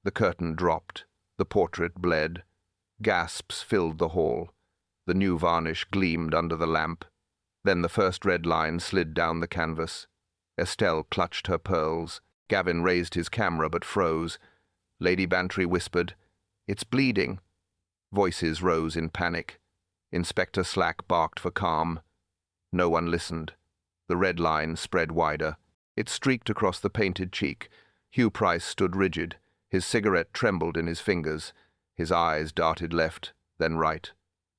The curtain dropped. The portrait bled. Gasps filled the hall. The new varnish gleamed under the lamp. Then the first red line slid down the canvas. Estelle clutched her pearls. Gavin raised his camera but froze. Lady Bantry whispered, "It's bleeding." Voices rose in panic. Inspector Slack barked for calm. No one listened. The red line spread wider. It streaked across the painted cheek. Hugh Price stood rigid. His cigarette trembled in his fingers. His eyes darted left, then right.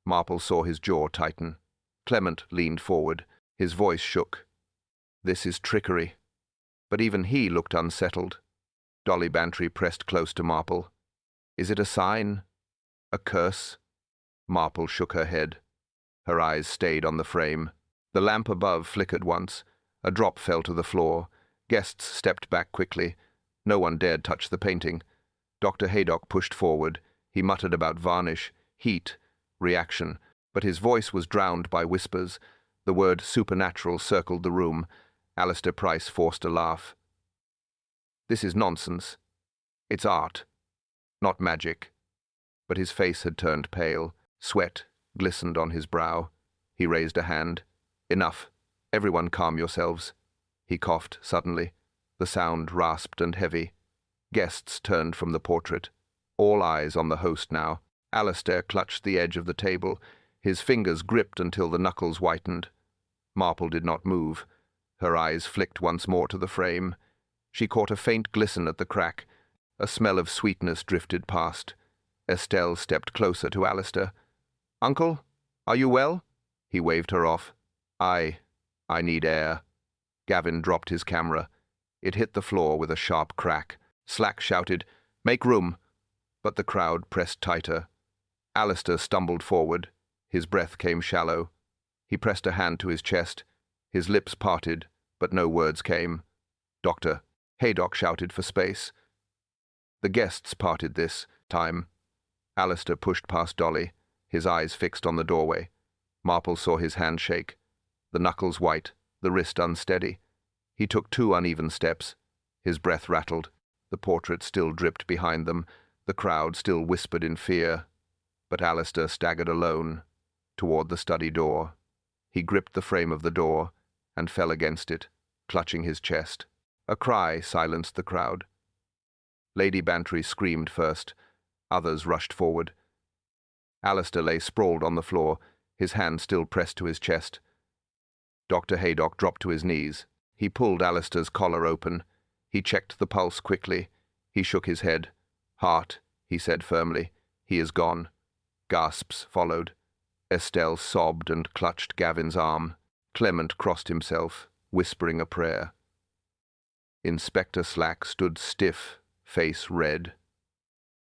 Marple saw his jaw tighten. Clement leaned forward. His voice shook. "This is trickery." But even he looked unsettled. Dolly Bantry pressed close to Marple. "Is it a sign? A curse?" Marple shook her head. Her eyes stayed on the frame. The lamp above flickered once. A drop fell to the floor. Guests stepped back quickly. No one dared touch the painting. Dr. Haydock pushed forward. He muttered about varnish, heat, reaction, but his voice was drowned by whispers. The word supernatural circled the room. Alistair Price forced a laugh. "This is nonsense. It's art, not magic." But his face had turned pale. Sweat glistened on his brow. He raised a hand. "Enough. Everyone calm yourselves." He coughed suddenly. The sound rasped and heavy. Guests turned from the portrait. All eyes on the host now. Alistair clutched the edge of the table. His fingers gripped until the knuckles whitened. Marple did not move. Her eyes flicked once more to the frame. She caught a faint glisten at the crack. A smell of sweetness drifted past. Estelle stepped closer to Alistair. "Uncle, are you well?" He waved her off. I need air." Gavin dropped his camera. It hit the floor with a sharp crack. Slack shouted, "Make room!" But the crowd pressed tighter. Alistair stumbled forward. His breath came shallow. He pressed a hand to his chest. His lips parted, but no words came. "Doctor," Haydock shouted for space. The guests parted this time. Alistair pushed past Dolly, his eyes fixed on the doorway. Marple saw his hand shake, the knuckles white, the wrist unsteady. He took 2 uneven steps. His breath rattled. The portrait still dripped behind them. The crowd still whispered in fear. But Alistair staggered alone, toward the study door. He gripped the frame of the door and fell against it, clutching his chest. A cry silenced the crowd. Lady Bantry screamed first. Others rushed forward. Alistair lay sprawled on the floor, his hand still pressed to his chest. Dr. Haydock dropped to his knees. He pulled Alistair's collar open. He checked the pulse quickly. He shook his head. "Heart," he said firmly. "He is gone." Gasps followed. Estelle sobbed and clutched Gavin's arm. Clement crossed himself, whispering a prayer. Inspector Slack stood stiff, face red.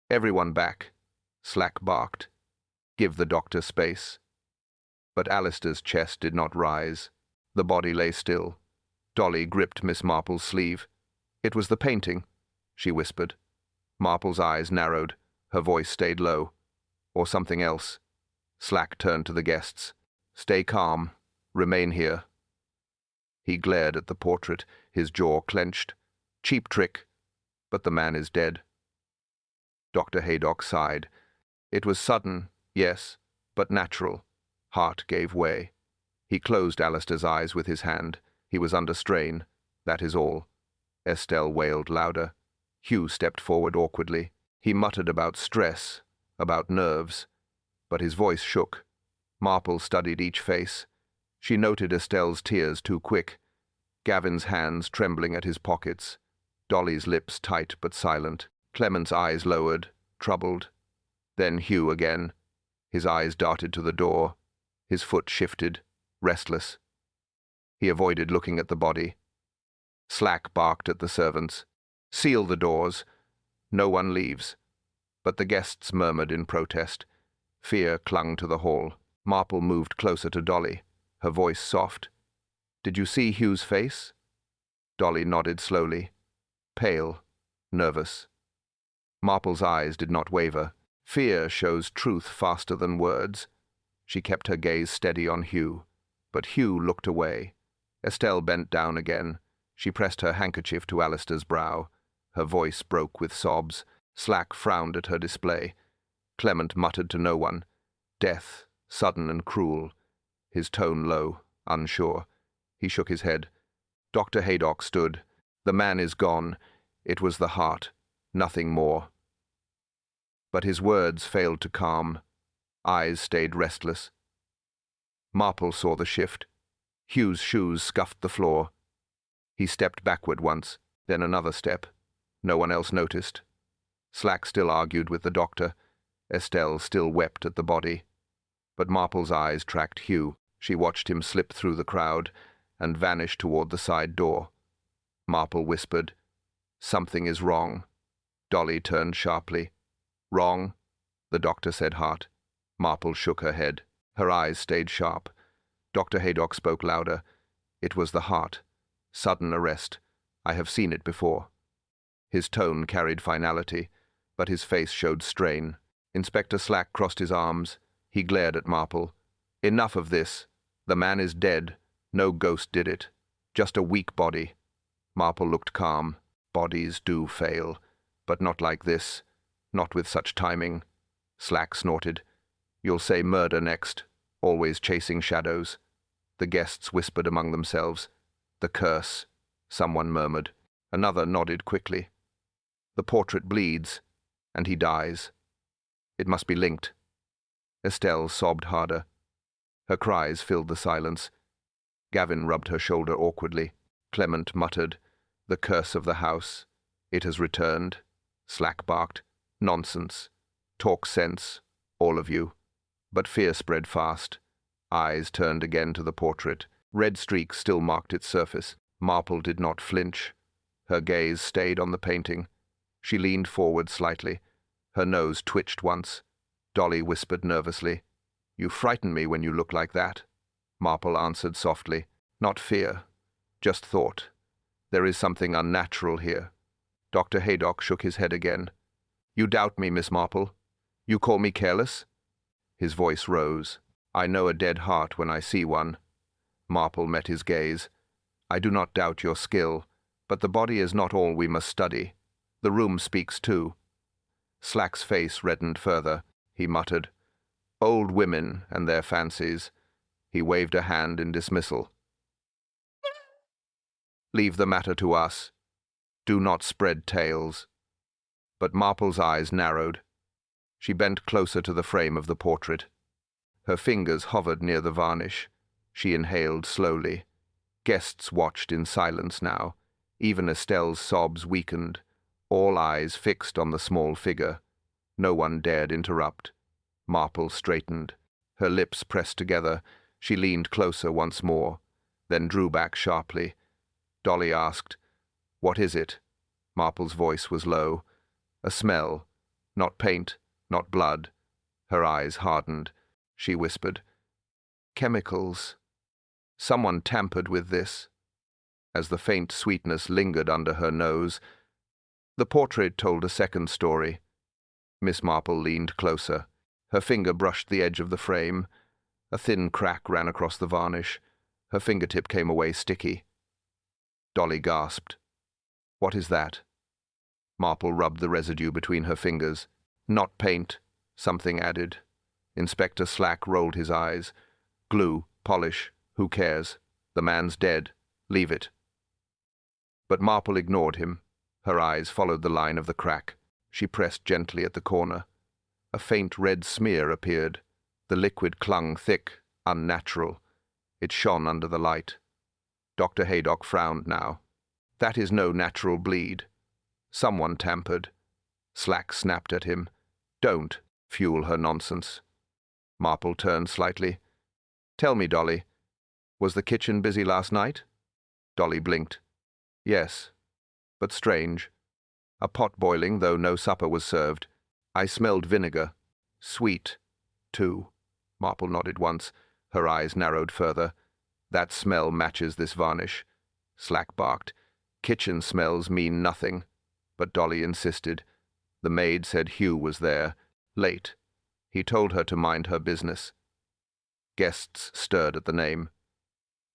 "Everyone back," Slack barked. "Give the doctor space." But Alistair's chest did not rise. The body lay still. Dolly gripped Miss Marple's sleeve. "It was the painting," she whispered. Marple's eyes narrowed. Her voice stayed low. "Or something else." Slack turned to the guests. "Stay calm. Remain here." He glared at the portrait, his jaw clenched. "Cheap trick. But the man is dead." Dr. Haydock sighed. "It was sudden, yes, but natural." Heart gave way. He closed Alistair's eyes with his hand. He was under strain. That is all. Estelle wailed louder. Hugh stepped forward awkwardly. He muttered about stress, about nerves. But his voice shook. Marple studied each face. She noted Estelle's tears too quick. Gavin's hands trembling at his pockets. Dolly's lips tight but silent. Clement's eyes lowered, troubled. Then Hugh again. His eyes darted to the door. His foot shifted, restless. He avoided looking at the body. Slack barked at the servants. "Seal the doors. No one leaves." But the guests murmured in protest. Fear clung to the hall. Marple moved closer to Dolly, her voice soft. "Did you see Hugh's face?" Dolly nodded slowly. Pale, nervous. Marple's eyes did not waver. Fear shows truth faster than words. She kept her gaze steady on Hugh. But Hugh looked away. Estelle bent down again. She pressed her handkerchief to Alistair's brow. Her voice broke with sobs. Slack frowned at her display. Clement muttered to no one. Death, sudden and cruel. His tone low, unsure. He shook his head. Dr. Haydock stood. The man is gone. It was the heart. Nothing more. But his words failed to calm. Eyes stayed restless. Marple saw the shift. Hugh's shoes scuffed the floor. He stepped backward once, then another step. No one else noticed. Slack still argued with the doctor. Estelle still wept at the body. But Marple's eyes tracked Hugh. She watched him slip through the crowd and vanish toward the side door. Marple whispered, "Something is wrong." Dolly turned sharply. "Wrong?" the doctor said hard. Marple shook her head. Her eyes stayed sharp. Dr. Haydock spoke louder. "It was the heart. Sudden arrest. I have seen it before." His tone carried finality, but his face showed strain. Inspector Slack crossed his arms. He glared at Marple. "Enough of this. The man is dead. No ghost did it. Just a weak body." Marple looked calm. Bodies do fail. But not like this. Not with such timing. Slack snorted. "You'll say murder next. Always chasing shadows." The guests whispered among themselves. "The curse," someone murmured. Another nodded quickly. "The portrait bleeds, and he dies. It must be linked." Estelle sobbed harder. Her cries filled the silence. Gavin rubbed her shoulder awkwardly. Clement muttered, "The curse of the house. It has returned." Slack barked, "Nonsense. Talk sense, all of you." But fear spread fast. Eyes turned again to the portrait. Red streaks still marked its surface. Marple did not flinch. Her gaze stayed on the painting. She leaned forward slightly. Her nose twitched once. Dolly whispered nervously, "You frighten me when you look like that." Marple answered softly, "Not fear, just thought. There is something unnatural here." Dr. Haydock shook his head again. "You doubt me, Miss Marple? You call me careless?" His voice rose. "I know a dead heart when I see one." Marple met his gaze. "I do not doubt your skill, but the body is not all we must study. The room speaks too." Slack's face reddened further. He muttered, "Old women and their fancies." He waved a hand in dismissal. "Leave the matter to us. Do not spread tales." But Marple's eyes narrowed. She bent closer to the frame of the portrait. Her fingers hovered near the varnish. She inhaled slowly. Guests watched in silence now. Even Estelle's sobs weakened. All eyes fixed on the small figure. No one dared interrupt. Marple straightened. Her lips pressed together. She leaned closer once more, then drew back sharply. Dolly asked, "What is it?" Marple's voice was low. "A smell. Not paint, not blood." Her eyes hardened. She whispered, "Chemicals. Someone tampered with this." As the faint sweetness lingered under her nose, the portrait told a second story. Miss Marple leaned closer. Her finger brushed the edge of the frame. A thin crack ran across the varnish. Her fingertip came away sticky. Dolly gasped. "What is that?" Marple rubbed the residue between her fingers. "Not paint," something added. Inspector Slack rolled his eyes. "Glue, polish, who cares? The man's dead. Leave it." But Marple ignored him. Her eyes followed the line of the crack. She pressed gently at the corner. A faint red smear appeared. The liquid clung thick, unnatural. It shone under the light. Dr. Haydock frowned now. "That is no natural bleed. Someone tampered." Slack snapped at him. "Don't fuel her nonsense." Marple turned slightly. "Tell me, Dolly, was the kitchen busy last night?" Dolly blinked. "Yes, but strange. A pot boiling, though no supper was served. I smelled vinegar. Sweet, too." Marple nodded once. Her eyes narrowed further. "That smell matches this varnish." Slack barked. "Kitchen smells mean nothing." But Dolly insisted. The maid said Hugh was there, late. He told her to mind her business. Guests stirred at the name.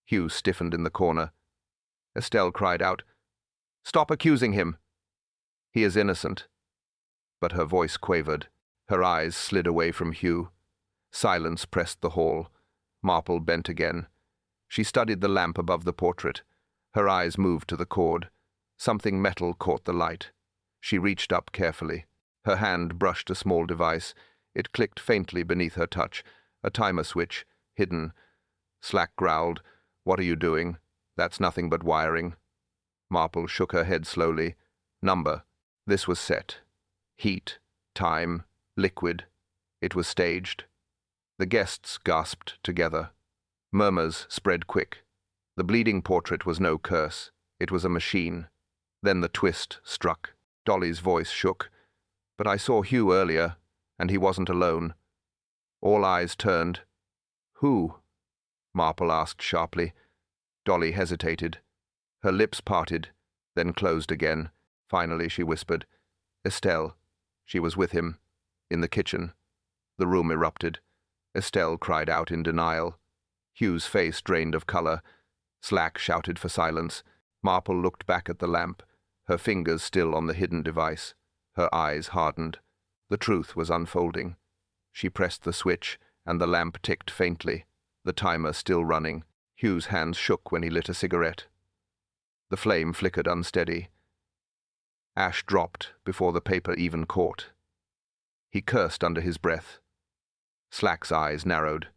Hugh stiffened in the corner. Estelle cried out, "Stop accusing him. He is innocent." but her voice quavered. Her eyes slid away from Hugh. Silence pressed the hall. Marple bent again. She studied the lamp above the portrait. Her eyes moved to the cord. Something metal caught the light. She reached up carefully. Her hand brushed a small device. It clicked faintly beneath her touch. A timer switch, hidden. Slack growled, "What are you doing? That's nothing but wiring." Marple shook her head slowly. Number. This was set. Heat, time, liquid. It was staged. The guests gasped together. Murmurs spread quick. The bleeding portrait was no curse. It was a machine. Then the twist struck. Dolly's voice shook. "But I saw Hugh earlier, and he wasn't alone." All eyes turned. "Who?" Marple asked sharply. Dolly hesitated. Her lips parted, then closed again. Finally she whispered, "Estelle." She was with him. In the kitchen. The room erupted. Estelle cried out in denial. Hugh's face drained of color. Slack shouted for silence. Marple looked back at the lamp, her fingers still on the hidden device. Her eyes hardened. The truth was unfolding. She pressed the switch, and the lamp ticked faintly, the timer still running. Hugh's hands shook when he lit a cigarette. The flame flickered unsteady. Ash dropped before the paper even caught. He cursed under his breath. Slack's eyes narrowed.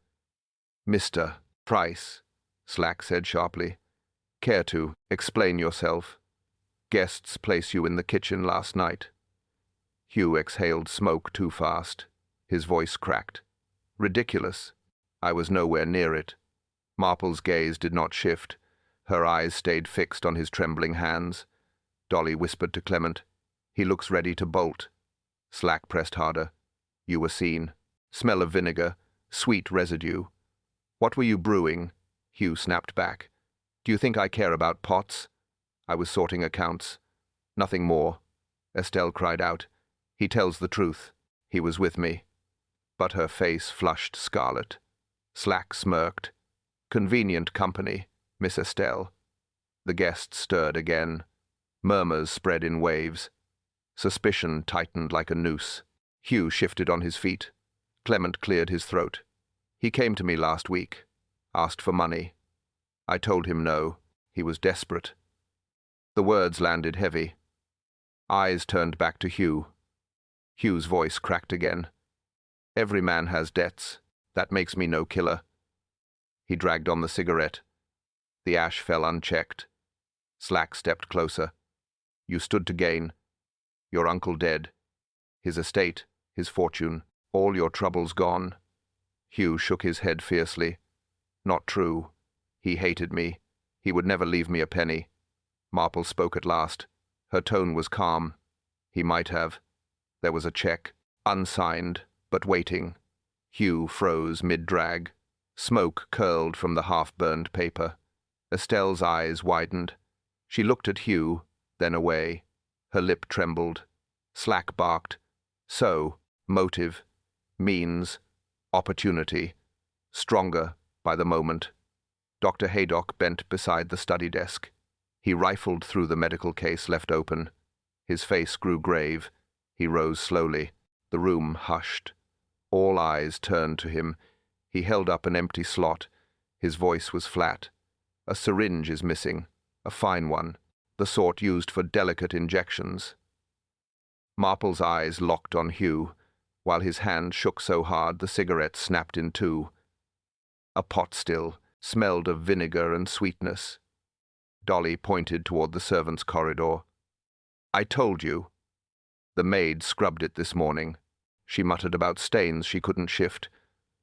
"Mr. Price," Slack said sharply. "Care to explain yourself? Guests place you in the kitchen last night." Hugh exhaled smoke too fast. His voice cracked. "Ridiculous. I was nowhere near it." Marple's gaze did not shift. Her eyes stayed fixed on his trembling hands. Dolly whispered to Clement, "He looks ready to bolt." Slack pressed harder. "You were seen. Smell of vinegar. Sweet residue." "What were you brewing?" Hugh snapped back. "Do you think I care about pots?" "I was sorting accounts." "Nothing more." Estelle cried out. "He tells the truth. He was with me." But her face flushed scarlet. Slack smirked. "Convenient company, Miss Estelle." The guests stirred again. Murmurs spread in waves. Suspicion tightened like a noose. Hugh shifted on his feet. Clement cleared his throat. "He came to me last week. Asked for money. I told him no. He was desperate." The words landed heavy. Eyes turned back to Hugh. Hugh's voice cracked again. "Every man has debts. That makes me no killer." He dragged on the cigarette. The ash fell unchecked. Slack stepped closer. "You stood to gain. Your uncle dead. His estate, his fortune, all your troubles gone." Hugh shook his head fiercely. "Not true. He hated me. He would never leave me a penny." Marple spoke at last. Her tone was calm. "He might have. There was a check, unsigned, but waiting." Hugh froze mid-drag. Smoke curled from the half-burned paper. Estelle's eyes widened. She looked at Hugh, then away. Her lip trembled. Slack barked. "So, motive, means, opportunity, stronger by the moment." Dr. Haydock bent beside the study desk. He rifled through the medical case left open. His face grew grave. He rose slowly. The room hushed. All eyes turned to him. He held up an empty slot. His voice was flat. "A syringe is missing, a fine one, the sort used for delicate injections." Marple's eyes locked on Hugh, while his hand shook so hard the cigarette snapped in two. A pot still smelled of vinegar and sweetness. Dolly pointed toward the servants' corridor. "I told you." "The maid scrubbed it this morning." She muttered about stains she couldn't shift.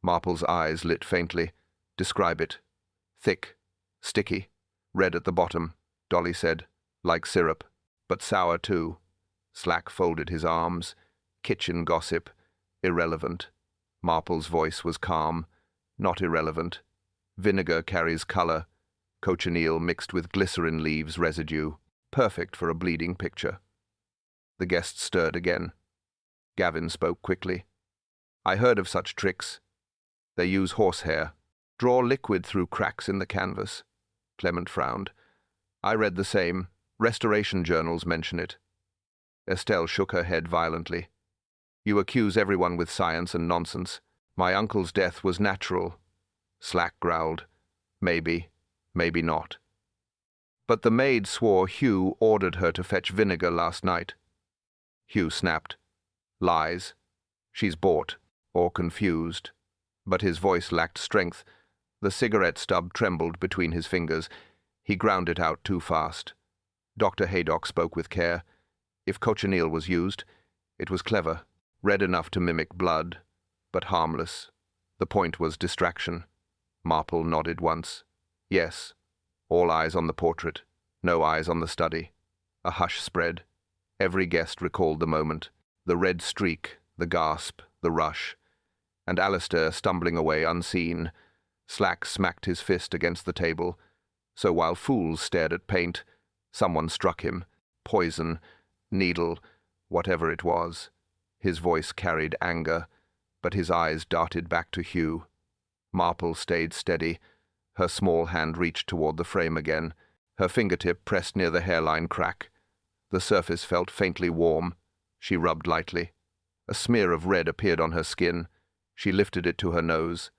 Marple's eyes lit faintly. "Describe it." "Thick, sticky, red at the bottom," Dolly said. "Like syrup, but sour too." Slack folded his arms. "Kitchen gossip. Irrelevant." Marple's voice was calm. "Not irrelevant. Vinegar carries color. Cochineal mixed with glycerin leaves residue. Perfect for a bleeding picture." The guests stirred again. Gavin spoke quickly. "I heard of such tricks. They use horsehair. Draw liquid through cracks in the canvas." Clement frowned. "I read the same. Restoration journals mention it." Estelle shook her head violently. You accuse everyone with science and nonsense. My uncle's death was natural. Slack growled. Maybe, maybe not. But the maid swore Hugh ordered her to fetch vinegar last night. Hugh snapped. Lies. She's bought, or confused. But his voice lacked strength. The cigarette stub trembled between his fingers. He ground it out too fast. Dr. Haydock spoke with care. If cochineal was used, it was clever, red enough to mimic blood, but harmless. The point was distraction. Marple nodded once. Yes. All eyes on the portrait, no eyes on the study. A hush spread. Every guest recalled the moment, the red streak, the gasp, the rush, and Alistair stumbling away unseen. Slack smacked his fist against the table, so while fools stared at paint, someone struck him. Poison, needle, whatever it was. His voice carried anger, but his eyes darted back to Hugh. Marple stayed steady. Her small hand reached toward the frame again. Her fingertip pressed near the hairline crack. The surface felt faintly warm. She rubbed lightly. A smear of red appeared on her skin. She lifted it to her nose.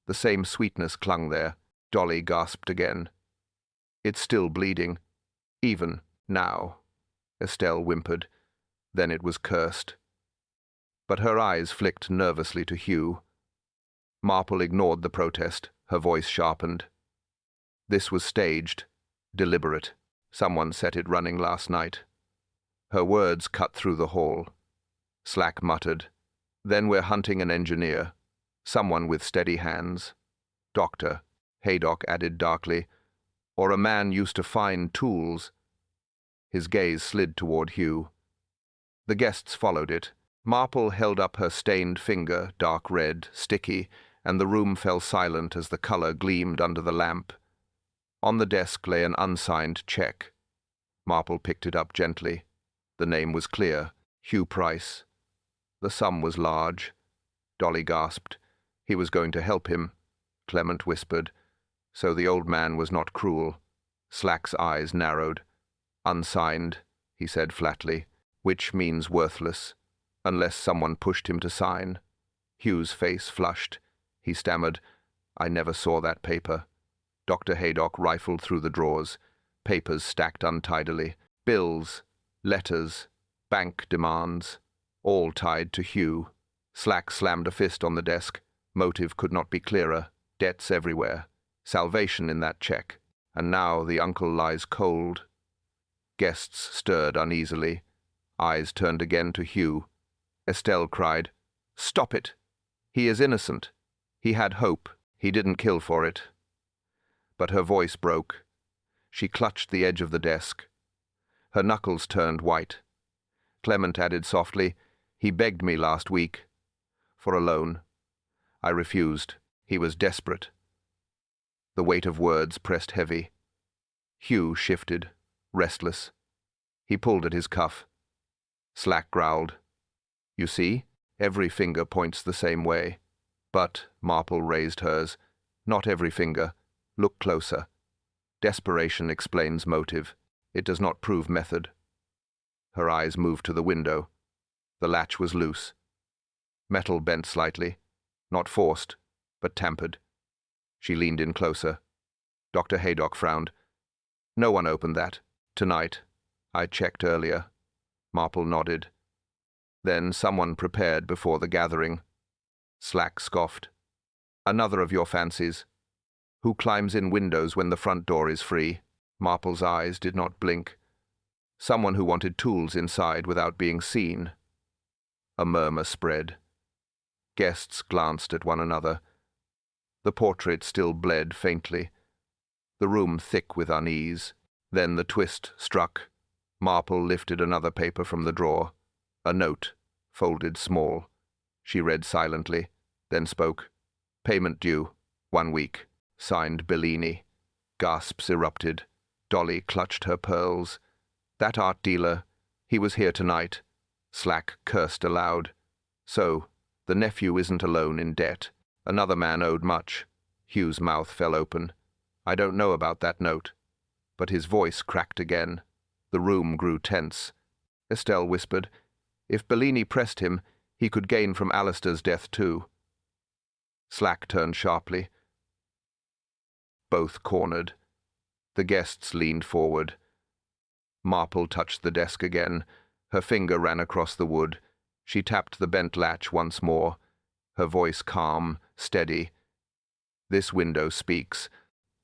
The same sweetness clung there. Dolly gasped again. It's still bleeding. Even now. Estelle whimpered. Then it was cursed. But her eyes flicked nervously to Hugh. Marple ignored the protest. Her voice sharpened. This was staged, deliberate. Someone set it running last night. Her words cut through the hall. Slack muttered. Then we're hunting an engineer. Someone with steady hands. Doctor, Haydock added darkly. Or a man used to fine tools. His gaze slid toward Hugh. The guests followed it. Marple held up her stained finger, dark red, sticky, and the room fell silent as the color gleamed under the lamp. On the desk lay an unsigned check. Marple picked it up gently. The name was clear, Hugh Price. The sum was large. Dolly gasped. He was going to help him. Clement whispered. So the old man was not cruel. Slack's eyes narrowed. Unsigned, he said flatly, which means worthless, unless someone pushed him to sign. Hugh's face flushed. He stammered, I never saw that paper. Dr. Haydock rifled through the drawers. Papers stacked untidily. Bills, letters, bank demands, all tied to Hugh. Slack slammed a fist on the desk. Motive could not be clearer. Debts everywhere. Salvation in that check. And now the uncle lies cold. Guests stirred uneasily. Eyes turned again to Hugh. Estelle cried, Stop it! He is innocent. He had hope. He didn't kill for it. But her voice broke. She clutched the edge of the desk. Her knuckles turned white. Clement added softly, He begged me last week. For a loan. I refused. He was desperate. The weight of words pressed heavy. Hugh shifted, restless. He pulled at his cuff. Slack growled. You see, every finger points the same way. But, Marple raised hers, not every finger. Look closer. Desperation explains motive. It does not prove method. Her eyes moved to the window. The latch was loose. Metal bent slightly, not forced, but tampered. She leaned in closer. Dr. Haydock frowned. No one opened that. Tonight. I checked earlier. Marple nodded. Then someone prepared before the gathering. Slack scoffed. Another of your fancies. Who climbs in windows when the front door is free? Marple's eyes did not blink. Someone who wanted tools inside without being seen. A murmur spread. Guests glanced at one another. The portrait still bled faintly. The room thick with unease. Then the twist struck. Marple lifted another paper from the drawer. A note, folded small. She read silently, then spoke. Payment due, 1 week. Signed Bellini. Gasps erupted. Dolly clutched her pearls. That art dealer, he was here tonight. Slack cursed aloud. So, the nephew isn't alone in debt. Another man owed much. Hugh's mouth fell open. I don't know about that note. But his voice cracked again. The room grew tense. Estelle whispered, If Bellini pressed him, He could gain from Alistair's death too. Slack turned sharply. Both cornered. The guests leaned forward. Marple touched the desk again. Her finger ran across the wood. She tapped the bent latch once more, her voice calm, steady. "This window speaks.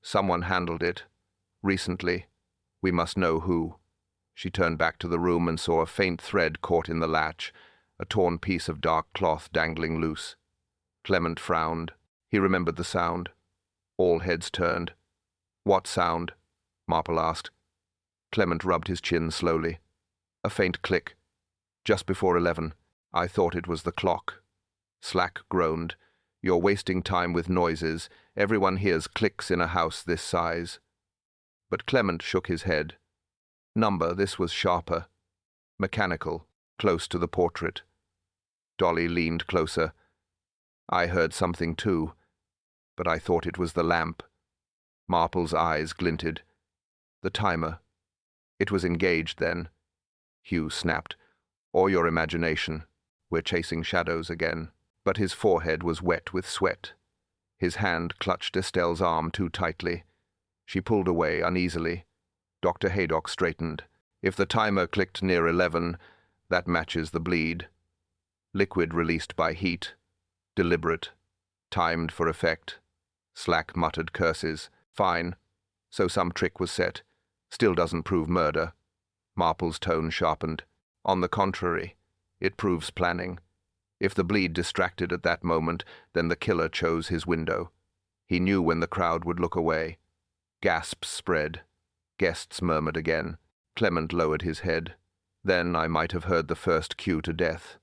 Someone handled it. Recently. We must know who." She turned back to the room and saw a faint thread caught in the latch, a torn piece of dark cloth dangling loose. Clement frowned. He remembered the sound. All heads turned. "What sound?" Marple asked. Clement rubbed his chin slowly. A faint click. "Just before 11. I thought it was the clock." Slack groaned. "You're wasting time with noises. Everyone hears clicks in a house this size." But Clement shook his head. This was sharper. Mechanical, close to the portrait. Dolly leaned closer. "I heard something too, but I thought it was the lamp." Marple's eyes glinted. "The timer. It was engaged then." Hugh snapped. "Or your imagination. We're chasing shadows again." But his forehead was wet with sweat. His hand clutched Estelle's arm too tightly. She pulled away uneasily. Dr. Haydock straightened. "If the timer clicked near 11, that matches the bleed. Liquid released by heat. Deliberate. Timed for effect." Slack muttered curses. "Fine. So some trick was set. Still doesn't prove murder." Marple's tone sharpened. "On the contrary, it proves planning. If the bleed distracted at that moment, then the killer chose his window. He knew when the crowd would look away." Gasps spread. Guests murmured again. Clement lowered his head. "Then I might have heard the first cue to death."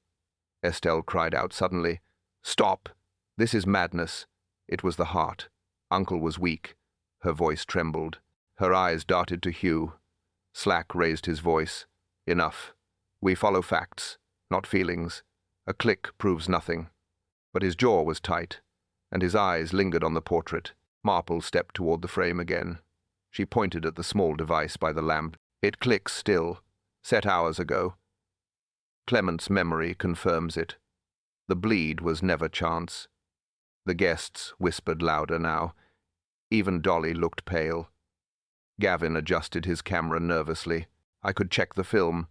Estelle cried out suddenly. "Stop! This is madness." It was the heart. Uncle was weak. Her voice trembled. Her eyes darted to Hugh. Slack raised his voice. "Enough. We follow facts, not feelings. A click proves nothing." But his jaw was tight, and his eyes lingered on the portrait. Marple stepped toward the frame again. She pointed at the small device by the lamp. "It clicks still. Set hours ago. Clement's memory confirms it. The bleed was never chance." The guests whispered louder now. Even Dolly looked pale. Gavin adjusted his camera nervously. "I could check the film.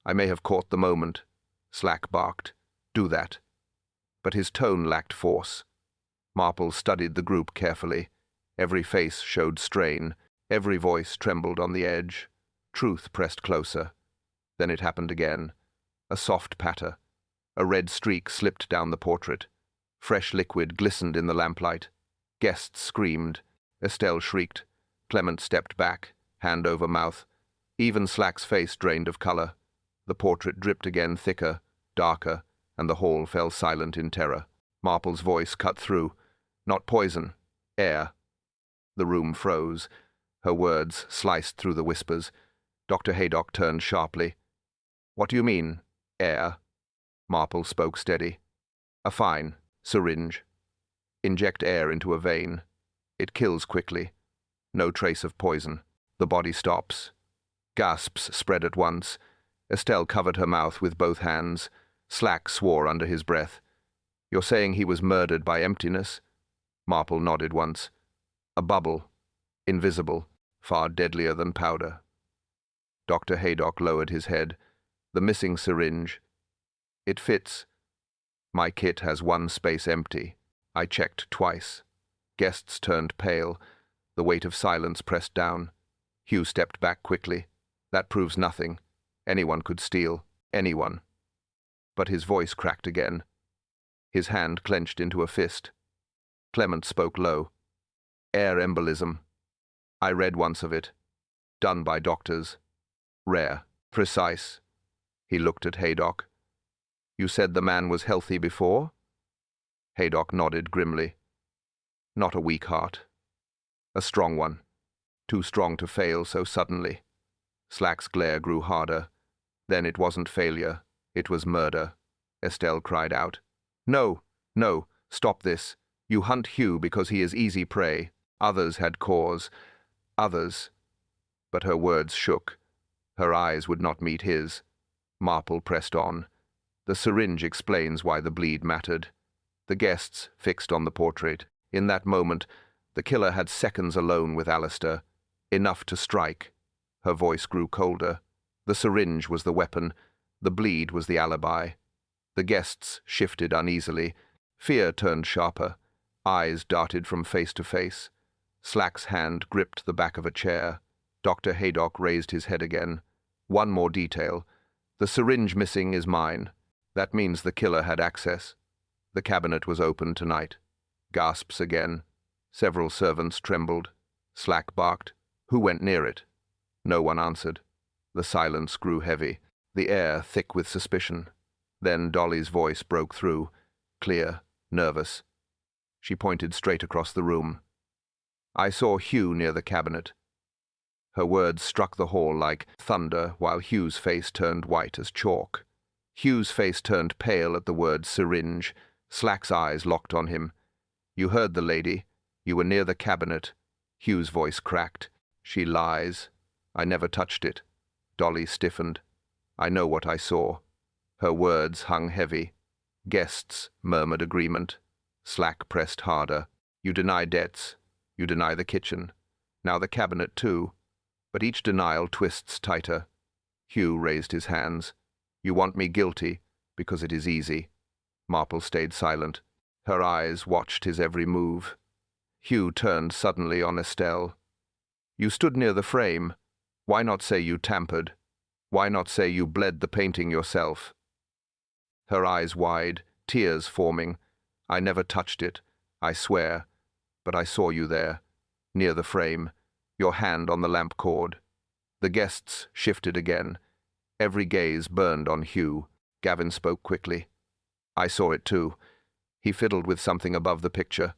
I may have caught the moment." Slack barked. "Do that." But his tone lacked force. Marple studied the group carefully. Every face showed strain. Every voice trembled on the edge. Truth pressed closer. Then it happened again. A soft patter. A red streak slipped down the portrait. Fresh liquid glistened in the lamplight. Guests screamed. Estelle shrieked. Clement stepped back, hand over mouth. Even Slack's face drained of color. The portrait dripped again thicker, darker, and the hall fell silent in terror. Marple's voice cut through. "Not poison. Air." The room froze. Her words sliced through the whispers. Dr. Haydock turned sharply. "What do you mean, air?" Marple spoke steady. "A fine syringe. Inject air into a vein. It kills quickly. No trace of poison. The body stops." Gasps spread at once. Estelle covered her mouth with both hands. Slack swore under his breath. "You're saying he was murdered by emptiness?" Marple nodded once. "A bubble. Invisible. Far deadlier than powder." Dr. Haydock lowered his head. "The missing syringe. It fits. My kit has one space empty. I checked twice." Guests turned pale. The weight of silence pressed down. Hugh stepped back quickly. "That proves nothing. Anyone could steal. Anyone." But his voice cracked again. His hand clenched into a fist. Clement spoke low. "Air embolism. I read once of it. Done by doctors. Rare. Precise." He looked at Haydock. "You said the man was healthy before?" Haydock nodded grimly. "Not a weak heart. A strong one. Too strong to fail so suddenly." Slack's glare grew harder. "Then it wasn't failure. It was murder." Estelle cried out. "No, no, stop this. You hunt Hugh because he is easy prey. Others had cause. Others." But her words shook. Her eyes would not meet his. Marple pressed on. The syringe explains why the bleed mattered. The guests fixed on the portrait. In that moment, the killer had seconds alone with Alistair. Enough to strike. Her voice grew colder. The syringe was the weapon. The bleed was the alibi. The guests shifted uneasily. Fear turned sharper. Eyes darted from face to face. Slack's hand gripped the back of a chair. Dr. Haydock raised his head again. One more detail. The syringe missing is mine. That means the killer had access. The cabinet was open tonight. Gasps again. Several servants trembled. Slack barked. Who went near it? No one answered. The silence grew heavy, the air thick with suspicion. Then Dolly's voice broke through, clear, nervous. She pointed straight across the room. I saw Hugh near the cabinet. Her words struck the hall like thunder while Hugh's face turned white as chalk. Hugh's face turned pale at the word syringe. Slack's eyes locked on him. You heard the lady. You were near the cabinet. Hugh's voice cracked. She lies. I never touched it. Dolly stiffened. I know what I saw. Her words hung heavy. Guests murmured agreement. Slack pressed harder. You deny debts. You deny the kitchen. Now the cabinet too. But each denial twists tighter. Hugh raised his hands. You want me guilty, because it is easy. Marple stayed silent. Her eyes watched his every move. Hugh turned suddenly on Estelle. You stood near the frame. Why not say you tampered? Why not say you bled the painting yourself? Her eyes wide, tears forming. I never touched it, I swear. But I saw you there, near the frame, your hand on the lamp cord. The guests shifted again. Every gaze burned on Hugh. Gavin spoke quickly. I saw it too. He fiddled with something above the picture.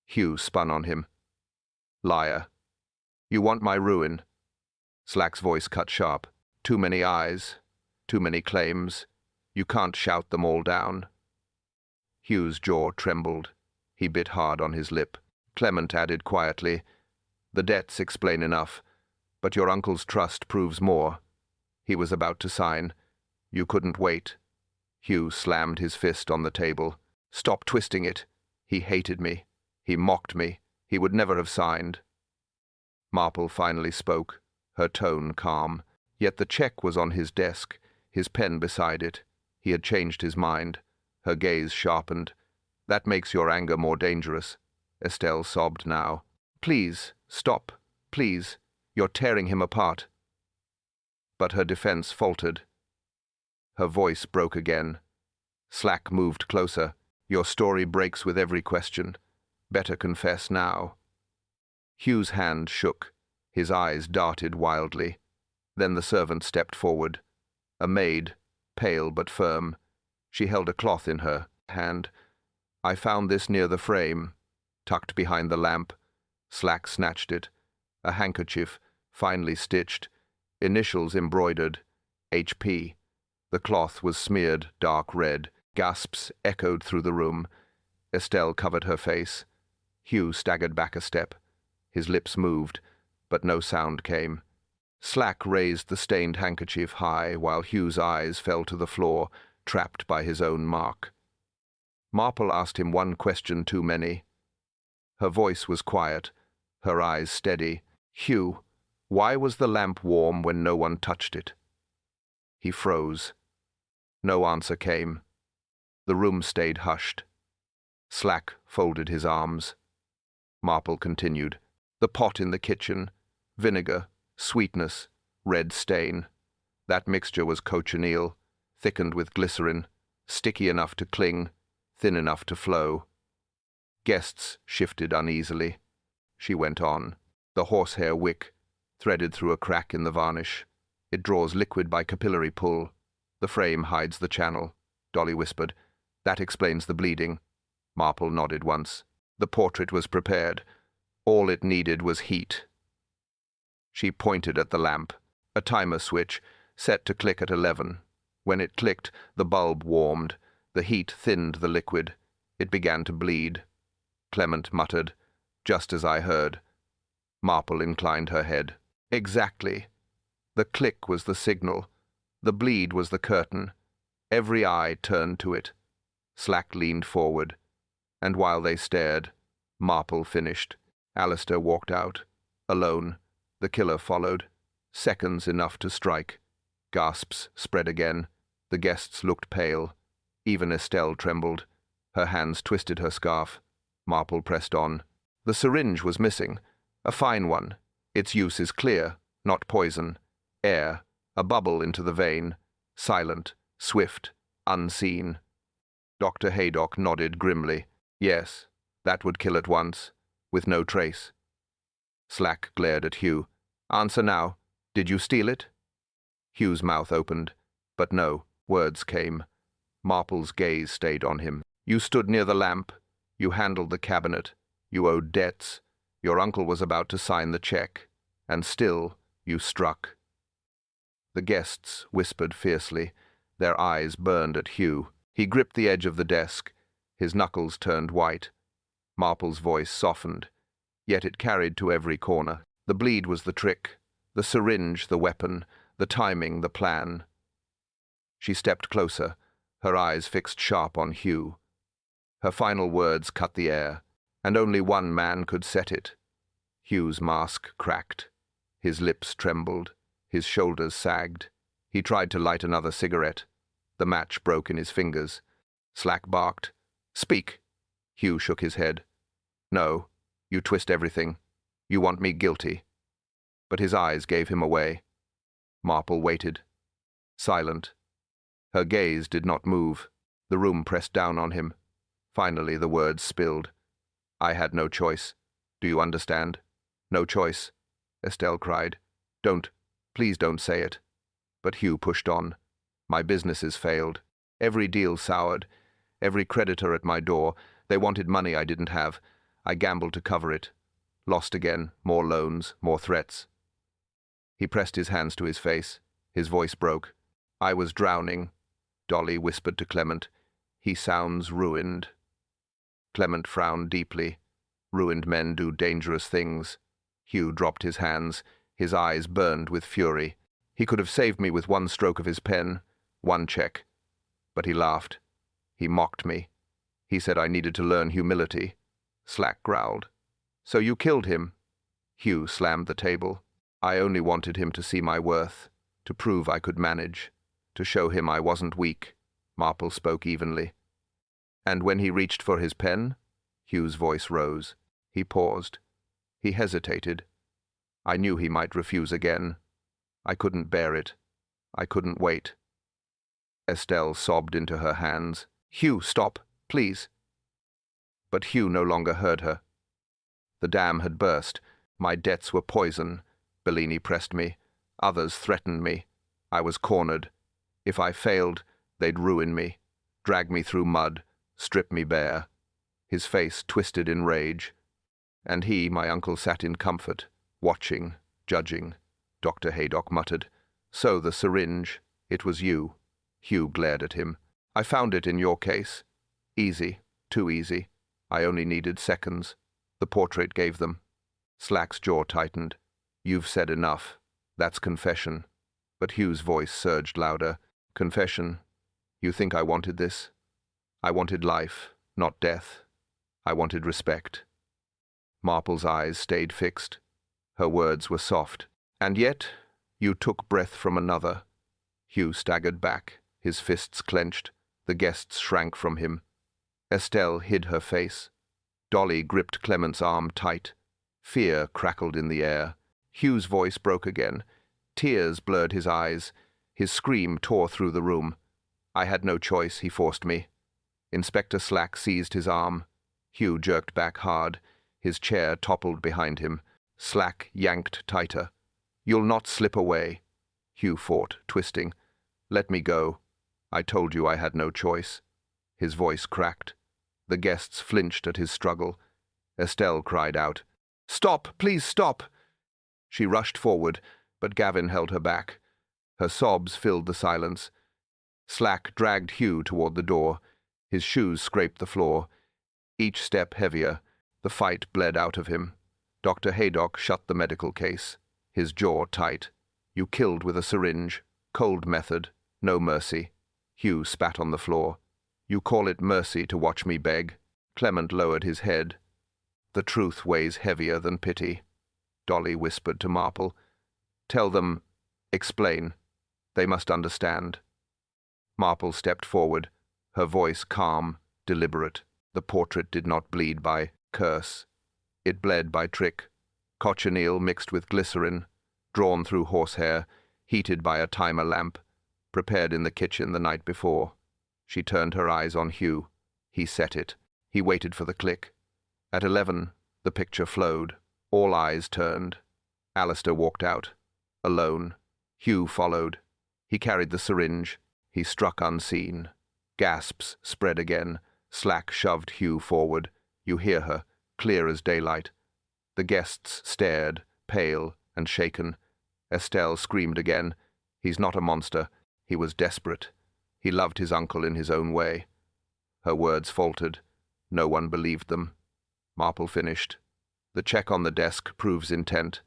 Hugh spun on him. Liar. You want my ruin. Slack's voice cut sharp. Too many eyes. Too many claims. You can't shout them all down. Hugh's jaw trembled. He bit hard on his lip. Clement added quietly, The debts explain enough, but your uncle's trust proves more. He was about to sign. You couldn't wait. Hugh slammed his fist on the table. Stop twisting it. He hated me. He mocked me. He would never have signed. Marple finally spoke, her tone calm. Yet the check was on his desk, his pen beside it. He had changed his mind. Her gaze sharpened. That makes your anger more dangerous. Estelle sobbed now. Please, stop. Please. You're tearing him apart. But her defense faltered. Her voice broke again. Slack moved closer. Your story breaks with every question. Better confess now. Hugh's hand shook. His eyes darted wildly. Then the servant stepped forward. A maid, pale but firm. She held a cloth in her hand. I found this near the frame, tucked behind the lamp. Slack snatched it. A handkerchief, finely stitched. Initials embroidered. H.P. The cloth was smeared dark red. Gasps echoed through the room. Estelle covered her face. Hugh staggered back a step. His lips moved, but no sound came. Slack raised the stained handkerchief high while Hugh's eyes fell to the floor, trapped by his own mark. Marple asked him one question too many. Her voice was quiet, her eyes steady. Hugh, why was the lamp warm when no one touched it? He froze. No answer came. The room stayed hushed. Slack folded his arms. Marple continued. The pot in the kitchen, vinegar, sweetness, red stain. That mixture was cochineal, thickened with glycerin, sticky enough to cling, thin enough to flow. Guests shifted uneasily. She went on. The horsehair wick, threaded through a crack in the varnish. It draws liquid by capillary pull. The frame hides the channel. Dolly whispered. That explains the bleeding. Marple nodded once. The portrait was prepared. All it needed was heat. She pointed at the lamp. A timer switch, set to click at 11. When it clicked, the bulb warmed. The heat thinned the liquid. It began to bleed. Clement muttered, just as I heard. Marple inclined her head. Exactly. The click was the signal. The bleed was the curtain. Every eye turned to it. Slack leaned forward, and while they stared, Marple finished. Alistair walked out, alone. The killer followed. Seconds enough to strike. Gasps spread again. The guests looked pale. Even Estelle trembled. Her hands twisted her scarf. Marple pressed on. The syringe was missing. A fine one. Its use is clear, not poison. Air, a bubble into the vein. Silent, swift, unseen. Dr. Haydock nodded grimly. Yes, that would kill at once, with no trace. Slack glared at Hugh. Answer now. Did you steal it? Hugh's mouth opened, but no, words came. Marple's gaze stayed on him. You stood near the lamp. You handled the cabinet. You owed debts. Your uncle was about to sign the check. And still, you struck. The guests whispered fiercely. Their eyes burned at Hugh. He gripped the edge of the desk. His knuckles turned white. Marple's voice softened, yet it carried to every corner. The bleed was the trick, the syringe the weapon, the timing the plan. She stepped closer, her eyes fixed sharp on Hugh. Her final words cut the air, and only one man could set it. Hugh's mask cracked. His lips trembled. His shoulders sagged. He tried to light another cigarette. The match broke in his fingers. Slack barked. Speak. Hugh shook his head. No, you twist everything. You want me guilty. But his eyes gave him away. Marple waited. Silent. Her gaze did not move. The room pressed down on him. Finally the words spilled. I had no choice. Do you understand? No choice. Estelle cried. Please don't say it. But Hugh pushed on. My businesses failed. Every deal soured. Every creditor at my door. They wanted money I didn't have. I gambled to cover it. Lost again. More loans. More threats. He pressed his hands to his face. His voice broke. I was drowning. Dolly whispered to Clement. He sounds ruined. Clement frowned deeply. Ruined men do dangerous things. Hugh dropped his hands. His eyes burned with fury. He could have saved me with one stroke of his pen, one check. But he laughed. He mocked me. He said I needed to learn humility. Slack growled. So you killed him? Hugh slammed the table. I only wanted him to see my worth, to prove I could manage, to show him I wasn't weak. Marple spoke evenly. And when he reached for his pen, Hugh's voice rose. He paused. He hesitated. I knew he might refuse again. I couldn't bear it. I couldn't wait. Estelle sobbed into her hands. Hugh, stop, please. But Hugh no longer heard her. The dam had burst. My debts were poison. Bellini pressed me. Others threatened me. I was cornered. If I failed, they'd ruin me, drag me through mud, strip me bare. His face twisted in rage. And he, my uncle, sat in comfort, watching, judging. Dr. Haydock muttered. So the syringe. It was you. Hugh glared at him. I found it in your case. Easy. Too easy. I only needed seconds. The portrait gave them. Slack's jaw tightened. You've said enough. That's confession. But Hugh's voice surged louder. Confession. You think I wanted this? I wanted life, not death. I wanted respect. Marple's eyes stayed fixed. Her words were soft. And yet, you took breath from another. Hugh staggered back, his fists clenched. The guests shrank from him. Estelle hid her face. Dolly gripped Clement's arm tight. Fear crackled in the air. Hugh's voice broke again. Tears blurred his eyes. His scream tore through the room. I had no choice, he forced me. Inspector Slack seized his arm. Hugh jerked back hard. His chair toppled behind him. Slack yanked tighter. You'll not slip away. Hugh fought, twisting. Let me go. I told you I had no choice. His voice cracked. The guests flinched at his struggle. Estelle cried out. Stop! Please stop! She rushed forward, but Gavin held her back. Her sobs filled the silence. Slack dragged Hugh toward the door. His shoes scraped the floor. Each step heavier. The fight bled out of him. Dr. Haydock shut the medical case, his jaw tight. You killed with a syringe. Cold method. No mercy. Hugh spat on the floor. "You call it mercy to watch me beg?" Clement lowered his head. "The truth weighs heavier than pity," Dolly whispered to Marple. "Tell them, explain. They must understand." Marple stepped forward, her voice calm, deliberate. The portrait did not bleed by curse. It bled by trick. Cochineal mixed with glycerin, drawn through horsehair, heated by a timer lamp, prepared in the kitchen the night before. She turned her eyes on Hugh. He set it. He waited for the click. At 11, the picture flowed. All eyes turned. Alistair walked out, alone. Hugh followed. He carried the syringe. He struck unseen. Gasps spread again. Slack shoved Hugh forward. You hear her, clear as daylight. The guests stared, pale and shaken. Estelle screamed again. He's not a monster. He was desperate. He loved his uncle in his own way. Her words faltered. No one believed them. Marple finished. The check on the desk proves intent.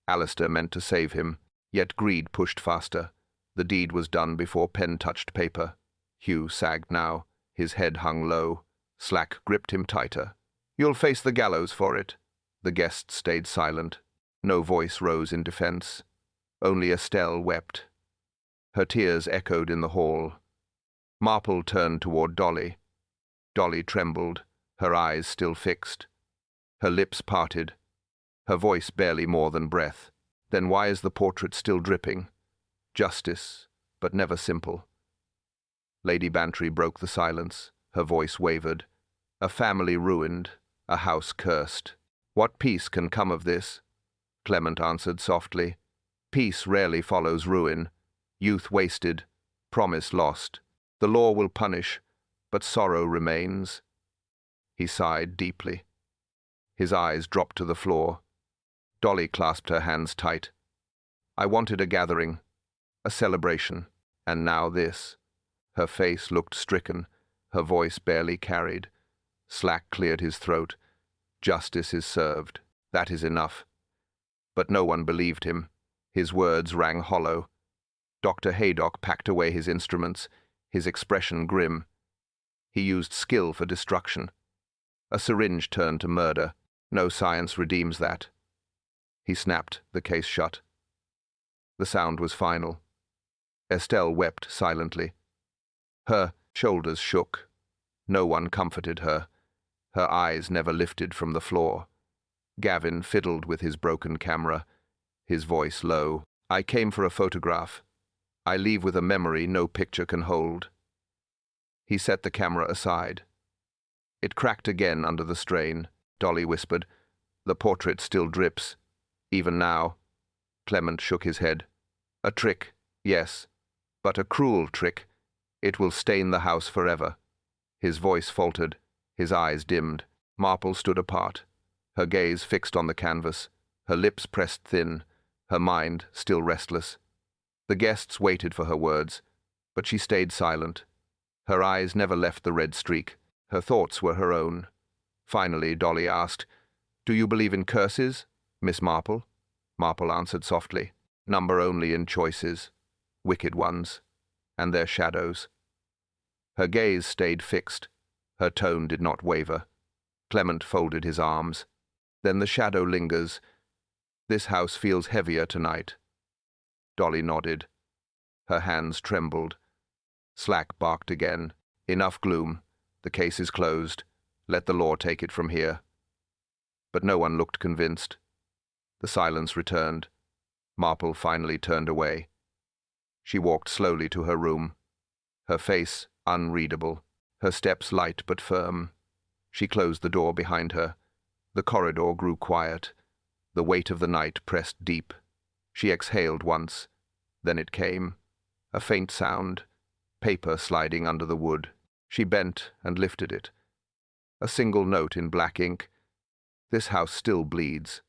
Alistair meant to save him, yet greed pushed faster. The deed was done before pen touched paper. Hugh sagged now. His head hung low. Slack gripped him tighter. "You'll face the gallows for it." The guests stayed silent. No voice rose in defense. Only Estelle wept. Her tears echoed in the hall. Marple turned toward Dolly. Dolly trembled, her eyes still fixed. Her lips parted. Her voice barely more than breath. "Then why is the portrait still dripping?" Justice, but never simple. Lady Bantry broke the silence. Her voice wavered. "A family ruined, a house cursed. What peace can come of this?" Clement answered softly. "Peace rarely follows ruin. Youth wasted, promise lost. The law will punish, but sorrow remains." He sighed deeply. His eyes dropped to the floor. Dolly clasped her hands tight. "I wanted a gathering, a celebration, and now this." Her face looked stricken, her voice barely carried. Slack cleared his throat. "Justice is served. That is enough." But no one believed him. His words rang hollow. Dr. Haydock packed away his instruments, his expression grim. He used skill for destruction. A syringe turned to murder. No science redeems that. He snapped the case shut. The sound was final. Estelle wept silently. Her shoulders shook. No one comforted her. Her eyes never lifted from the floor. Gavin fiddled with his broken camera, his voice low. "I came for a photograph. I leave with a memory no picture can hold." He set the camera aside. It cracked again under the strain. Dolly whispered, "The portrait still drips. Even now." Clement shook his head. "A trick, yes, but a cruel trick. It will stain the house forever." His voice faltered, his eyes dimmed. Marple stood apart, her gaze fixed on the canvas, her lips pressed thin, her mind still restless. The guests waited for her words, but she stayed silent. Her eyes never left the red streak. Her thoughts were her own. Finally, Dolly asked, "Do you believe in curses, Miss Marple?" Marple answered softly, "Number only in choices, wicked ones, and their shadows." Her gaze stayed fixed. Her tone did not waver. Clement folded his arms. "Then the shadow lingers. This house feels heavier tonight." Dolly nodded. Her hands trembled. Slack barked again. "Enough gloom. The case is closed. Let the law take it from here." But no one looked convinced. The silence returned. Marple finally turned away. She walked slowly to her room, her face unreadable, her steps light but firm. She closed the door behind her. The corridor grew quiet. The weight of the night pressed deep. She exhaled once. Then it came. A faint sound. Paper sliding under the wood. She bent and lifted it. A single note in black ink. "This house still bleeds.